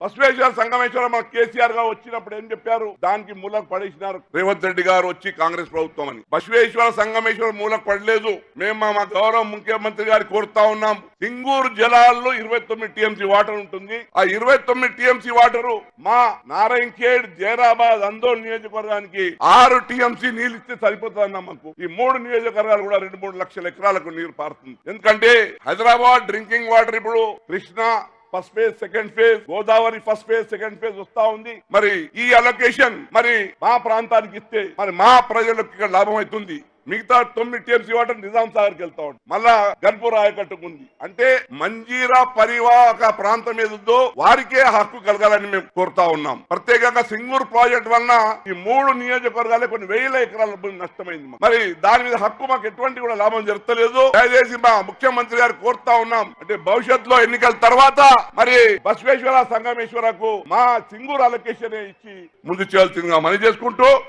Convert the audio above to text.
బసవేశ్వర సంగమేశ్వరం మన కేసీఆర్ గారు వచ్చినప్పుడు ఏం చెప్పారు? దానికి మూలకు పడేసినారు రేవంత్ రెడ్డి గారు వచ్చి కాంగ్రెస్ ప్రభుత్వం అని. బసవేశ్వర సంగమేశ్వరం మూలకు పడలేదు. మేము మా గౌరవ ముఖ్యమంత్రి గారి కోరుతా ఉన్నాం. సింగూరు జలాల్లో 29 టీఎంసీ వాటర్ ఉంటుంది. ఆ 29 టీఎంసీ వాటర్ మా నారాయణఖేడ్, జైరాబాద్, అందోల్ నియోజకవర్గానికి 6 టీఎంసీ నీళ్ళు ఇస్తే సరిపోతుంది అన్నాం. మాకు ఈ 3 నియోజకవర్గాలు కూడా 2-3 లక్షల ఎకరాలకు నీరు పారుతుంది. ఎందుకంటే హైదరాబాద్ డ్రింకింగ్ వాటర్ ఇప్పుడు Krishna first phase, second phase, Godavari first phase, second phase వస్తా ఉంది. మరి ఈ అలొకేషన్ మరి మా ప్రాంతానికి ఇస్తే మరి మా ప్రజలకు ఇక్కడ లాభం అవుతుంది. మిగతా 9 టీఎంసీ వాటర్ నిజాం సాగర్ కి వెళ్తా ఉంది. మళ్ళా గన్పూర్ ఆయకట్టుకు ఉంది. అంటే మంజీరా పరివాహక ప్రాంతం ఏదో వారికే హక్కు కలగాలని మేము కోరుతా ఉన్నాం. ప్రత్యేకంగా సింగూరు ప్రాజెక్ట్ వలన ఈ 3 నియోజకవర్గాలే కొన్ని వేల ఎకరాల భూమి నష్టమైంది. మరి దాని మీద హక్కు మాకు ఎటువంటి కూడా లాభం జరగలేదు. దయచేసి మా ముఖ్యమంత్రి గారు కోరుతా ఉన్నాం. అంటే భవిష్యత్తులో ఎన్నికల తర్వాత మరి బసవేశ్వర సంగమేశ్వరకు మా సింగూరు అలొకేషన్ ఇచ్చి ముందు చేయాల్సిందిగా మనవి చేసుకుంటూ